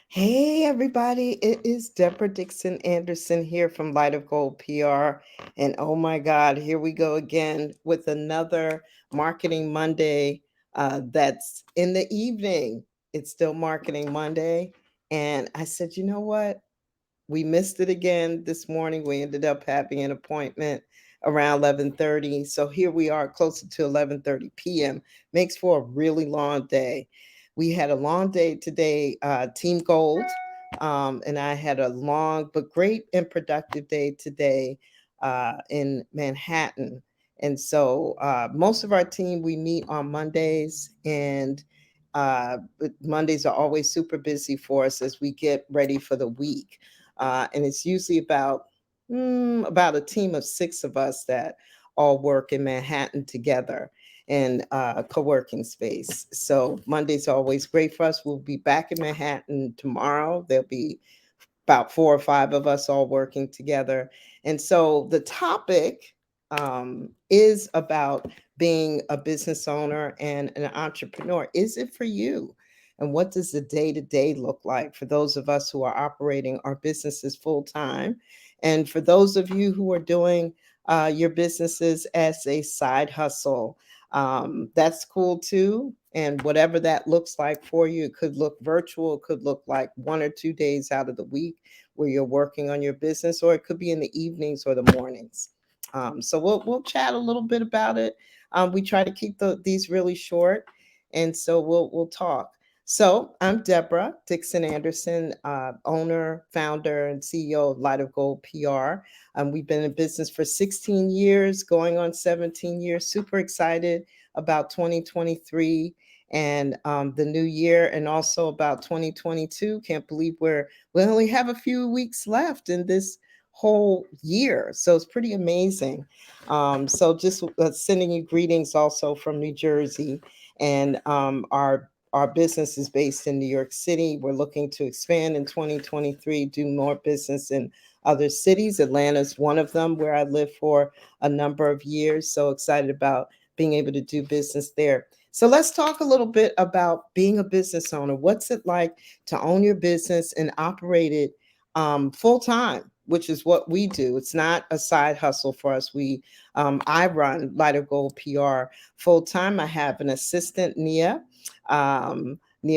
Hey, everybody. It is Deborah Dixon-Anderson here from Light of Gold PR. And oh my God, here we go again with another Marketing Monday that's in the evening. It's still Marketing Monday. And I said, you know what? We missed it again this morning. We ended up having an appointment around 11:30. So here we are closer to 11:30 p.m. Makes for a really long day. We had a long day today, Team Gold, and I had a long but great and productive day today in Manhattan. And so most of our team, we meet on Mondays, and but Mondays are always super busy for us as we get ready for the week. And it's usually about a team of six of us that all work in Manhattan together in a co-working space. So Monday's always great for us. We'll be back in Manhattan tomorrow. There'll be about four or five of us all working together. And so the topic is about being a business owner and an entrepreneur. Is it for you? And what does the day to day look like for those of us who are operating our businesses full time? And for those of you who are doing your businesses as a side hustle, that's cool too. And whatever that looks like for you, it could look virtual, it could look like 1 or 2 days out of the week where you're working on your business, or it could be in the evenings or the mornings. So we'll chat a little bit about it. We try to keep these really short, and so we'll talk. So I'm Deborah Dixon-Anderson, owner, founder, and CEO of Light of Gold PR. We've been in business for 16 years, going on 17 years. Super excited about 2023 and the new year, and also about 2022. Can't believe we only have a few weeks left in this whole year, so it's pretty amazing. So just sending you greetings also from New Jersey, and our business is based in New York City. We're looking to expand in 2023, do more business in other cities. Atlanta's one of them, where I lived for a number of years. So excited about being able to do business there. So let's talk a little bit about being a business owner. What's it like to own your business and operate it full time, which is what we do. It's not a side hustle for us. I run Light of Gold PR full time. I have an assistant, Nia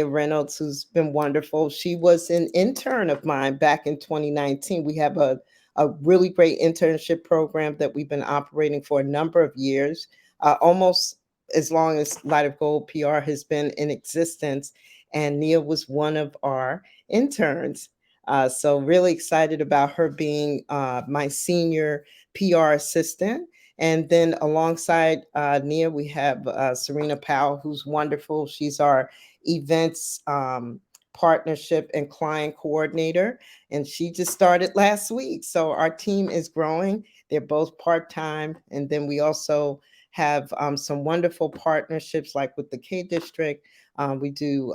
Reynolds, who's been wonderful. She was an intern of mine back in 2019. We have a really great internship program that we've been operating for a number of years, almost as long as Light of Gold PR has been in existence. And Nia was one of our interns. So really excited about her being my senior PR assistant. And then alongside Nia, we have Serena Powell, who's wonderful. She's our events partnership and client coordinator, and she just started last week. So our team is growing. They're both part-time. And then we also have some wonderful partnerships like with the K District. We do,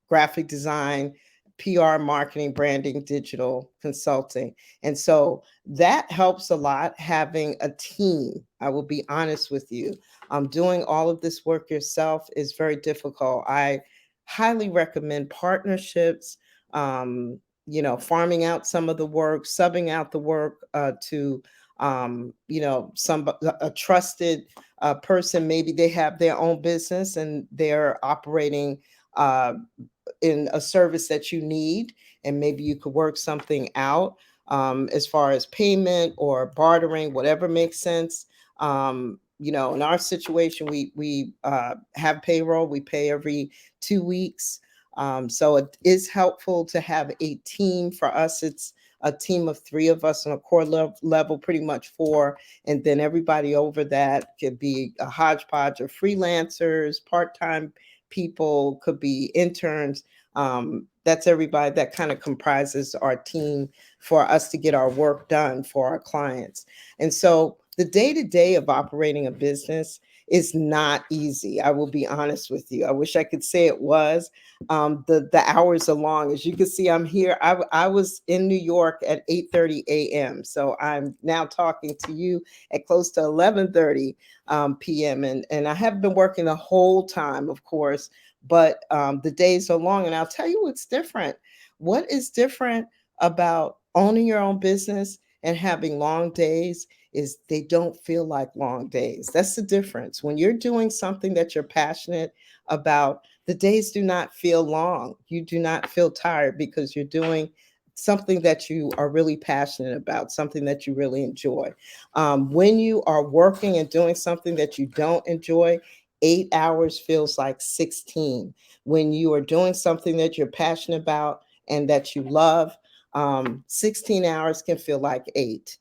graphic design, PR, marketing, branding, digital consulting. And so that helps a lot having a team. I will be honest with you. Doing all of this work yourself is very difficult. I highly recommend partnerships, farming out some of the work, subbing out the work to a trusted person. Maybe they have their own business and they're operating uh, in a service that you need, and maybe you could work something out as far as payment or bartering, whatever makes sense. In our situation, we have payroll. We pay every 2 weeks. So it is helpful to have a team. For us, it's a team of three of us on a core level, pretty much four. And then everybody over that could be a hodgepodge of freelancers, part-time people, could be interns. That's everybody that kind of comprises our team for us to get our work done for our clients. And so the day to day of operating a business is not easy. I will be honest with you. I wish I could say it was. The hours are long. As you can see, I'm here. I was in New York at 8:30 a.m. So I'm now talking to you at close to 11:30 p.m. And I have been working the whole time, of course, but the days are long. And I'll tell you what's different. What is different about owning your own business and having long days is they don't feel like long days. That's the difference. When you're doing something that you're passionate about, the days do not feel long. You do not feel tired because you're doing something that you are really passionate about, something that you really enjoy. When you are working and doing something that you don't enjoy, 8 hours feels like 16. When you are doing something that you're passionate about and that you love, 16 hours can feel like eight.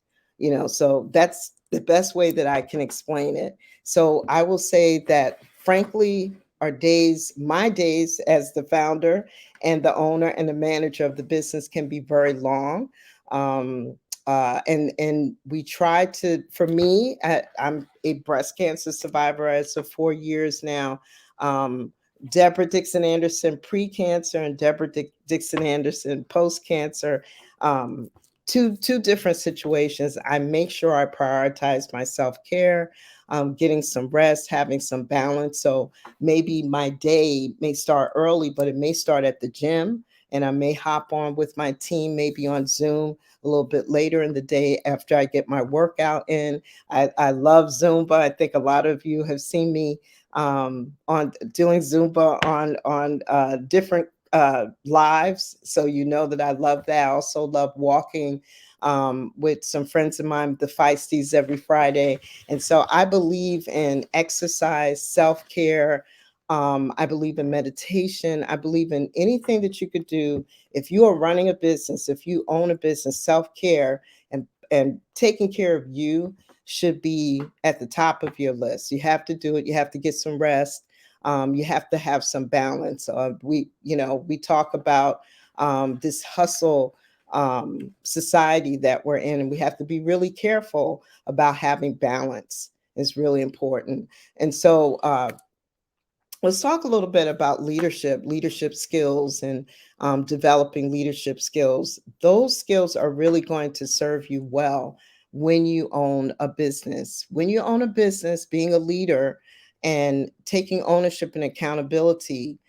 So that's the best way that I can explain it. So I will say that, frankly, my days as the founder and the owner and the manager of the business can be very long. Um, and we try to, for me, I'm a breast cancer survivor as of 4 years now. Um, Deborah Dixon-Anderson pre-cancer and Deborah Dixon-Anderson post-cancer. Um, two different situations. I make sure I prioritize my self-care, getting some rest, having some balance. So maybe my day may start early, but it may start at the gym, and I may hop on with my team, maybe on Zoom a little bit later in the day after I get my workout in. I love Zumba. I think a lot of you have seen me on doing Zumba on different lives. So you know that I love that. I also love walking with some friends of mine, the Feisties, every Friday. And so I believe in exercise, self care. I believe in meditation. I believe in anything that you could do if you are running a business, if you own a business. Self care and taking care of you should be at the top of your list. You have to do it. You have to get some rest. You have to have some balance. We talk about this hustle society that we're in, and we have to be really careful about having balance. Is really important. And so let's talk a little bit about leadership skills, and developing leadership skills. Those skills are really going to serve you well when you own a business. When you own a business, being a leader and taking ownership and accountability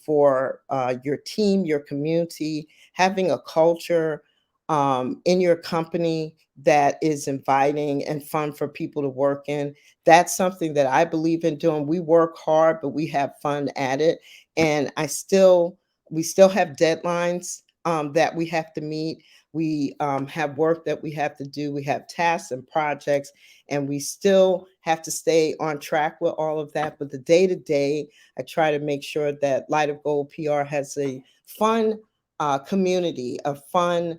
for your team, your community, having a culture in your company that is inviting and fun for people to work in. That's something that I believe in doing. We work hard, but we have fun at it. And we still have deadlines that we have to meet. We have work that we have to do. We have tasks and projects, and we still have to stay on track with all of that. But the day to day, I try to make sure that Light of Gold PR has a fun community, a fun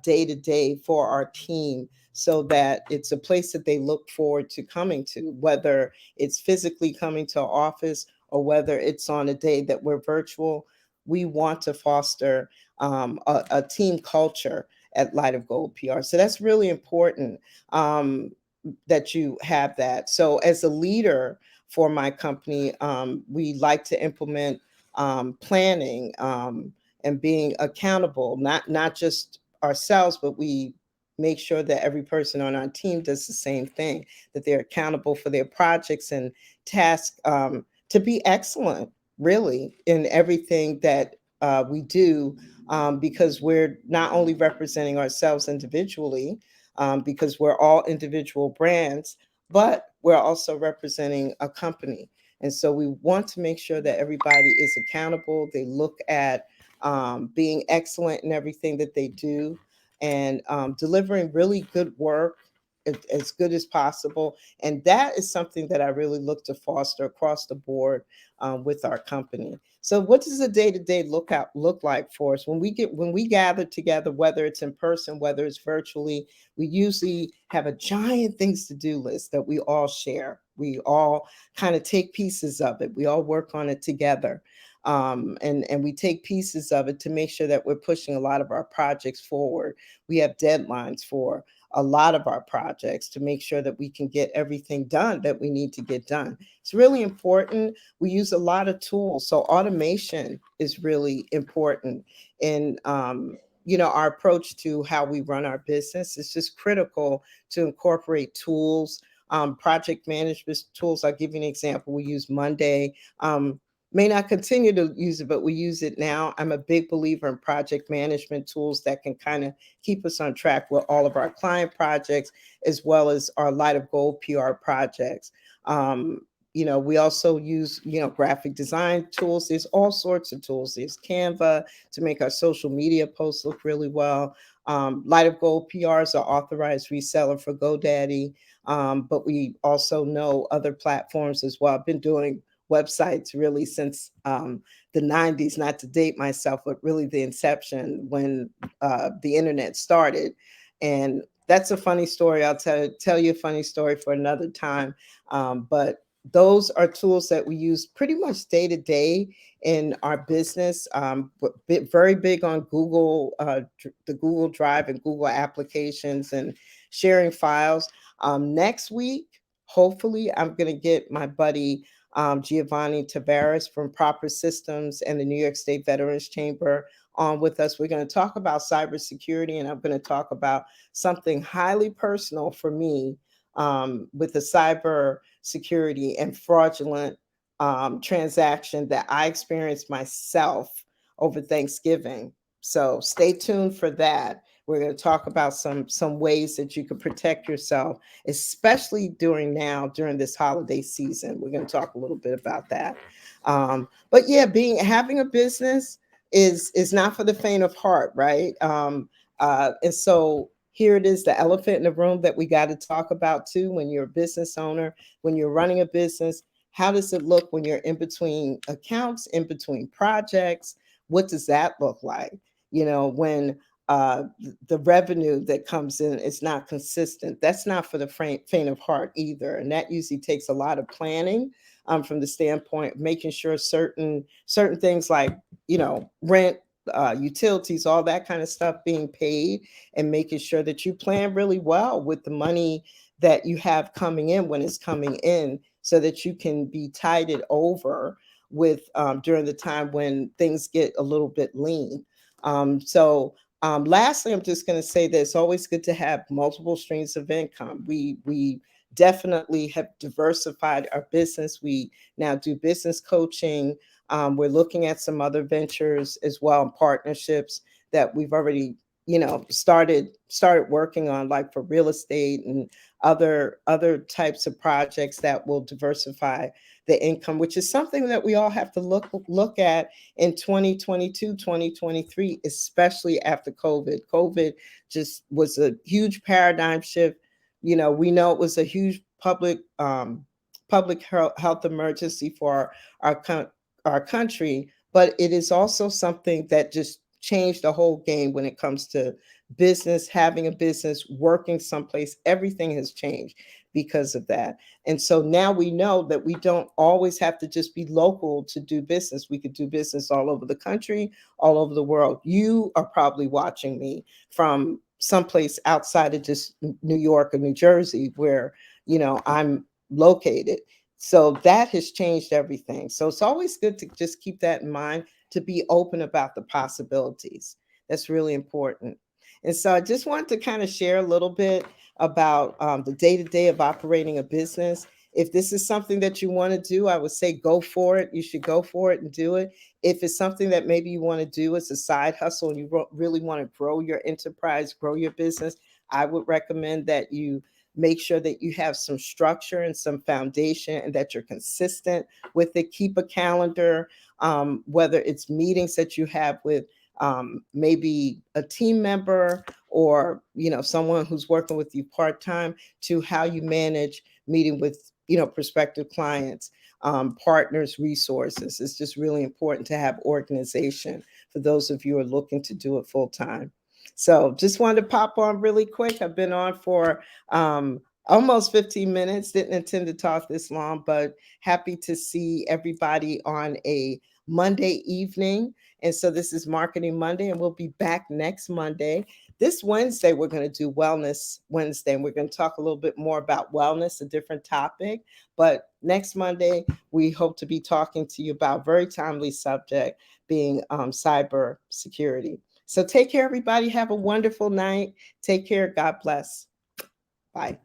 day to day for our team, so that it's a place that they look forward to coming to, whether it's physically coming to our office or whether it's on a day that we're virtual. We want to foster a team culture at Light of Gold PR. So that's really important that you have that. So as a leader for my company, we like to implement planning and being accountable, not just ourselves, but we make sure that every person on our team does the same thing, that they're accountable for their projects and tasks, to be excellent, really, in everything that we do, because we're not only representing ourselves individually, because we're all individual brands, but we're also representing a company. And so we want to make sure that everybody is accountable. They look at being excellent in everything that they do, and delivering really good work as good as possible. And that is something that I really look to foster across the board with our company. So what does a day-to-day look like for us when we gather together, whether it's in person, whether it's virtually? We usually have a giant things to do list that we all share. We all kind of take pieces of it. We all work on it together. And we take pieces of it to make sure that we're pushing a lot of our projects forward. We have deadlines for a lot of our projects to make sure that we can get everything done that we need to get done. It's really important. We use a lot of tools, so automation is really important in our approach to how we run our business. It's just critical to incorporate tools, project management tools. I'll give you an example. We use Monday. May not continue to use it, but we use it now. I'm a big believer in project management tools that can kind of keep us on track with all of our client projects as well as our Light of Gold PR projects. We also use, graphic design tools. There's all sorts of tools. There's Canva to make our social media posts look really well. Light of Gold PR is our authorized reseller for GoDaddy. But we also know other platforms as well. I've been doing websites really since the 90s, not to date myself, but really the inception when the internet started. And that's a funny story. I'll tell you a funny story for another time. But those are tools that we use pretty much day to day in our business. Very big on Google, the Google Drive and Google applications and sharing files. Next week, hopefully, I'm going to get my buddy Giovanni Tavares from Proper Systems and the New York State Veterans Chamber on with us. We're going to talk about cybersecurity, and I'm going to talk about something highly personal for me with the cyber security and fraudulent transaction that I experienced myself over Thanksgiving. So stay tuned for that. We're going to talk about some ways that you can protect yourself, especially during this holiday season. We're going to talk a little bit about that. But yeah, having a business is not for the faint of heart, right? And so here it is, the elephant in the room that we got to talk about too. When you're a business owner, when you're running a business, how does it look when you're in between accounts, in between projects? What does that look like? When the revenue that comes in is not consistent. That's not for the faint of heart either, and that usually takes a lot of planning from the standpoint of making sure certain things like rent, utilities, all that kind of stuff being paid, and making sure that you plan really well with the money that you have coming in when it's coming in, so that you can be tided over with during the time when things get a little bit lean. Lastly, I'm just going to say that it's always good to have multiple streams of income. We definitely have diversified our business. We now do business coaching. We're looking at some other ventures as well, and partnerships that we've already, started working on, like for real estate and other types of projects that will diversify the income, which is something that we all have to look at in 2022, 2023, especially after COVID. COVID just was a huge paradigm shift. We know it was a huge public health emergency for our country, but it is also something that just changed the whole game when it comes to business, having a business, working someplace. Everything has changed because of that. And so now we know that we don't always have to just be local to do business. We could do business all over the country, all over the world. You are probably watching me from someplace outside of just New York or New Jersey, where, I'm located. So that has changed everything. So it's always good to just keep that in mind, to be open about the possibilities. That's really important. And so I just wanted to kind of share a little bit about the day-to-day of operating a business. If this is something that you want to do, I would say go for it. You should go for it and do it. If it's something that maybe you want to do as a side hustle and you really want to grow your enterprise, grow your business, I would recommend that you make sure that you have some structure and some foundation, and that you're consistent with it. Keep a calendar, whether it's meetings that you have with maybe a team member, or someone who's working with you part-time, to how you manage meeting with prospective clients, partners, resources. It's just really important to have organization for those of you who are looking to do it full-time. So just wanted to pop on really quick. I've been on for almost 15 minutes. Didn't intend to talk this long, but happy to see everybody on a Monday evening. And so this is Marketing Monday, and we'll be back next Monday. This Wednesday, we're going to do Wellness Wednesday, and we're going to talk a little bit more about wellness, a different topic. But next Monday, we hope to be talking to you about a very timely subject being cyber security. So take care, everybody. Have a wonderful night. Take care. God bless. Bye.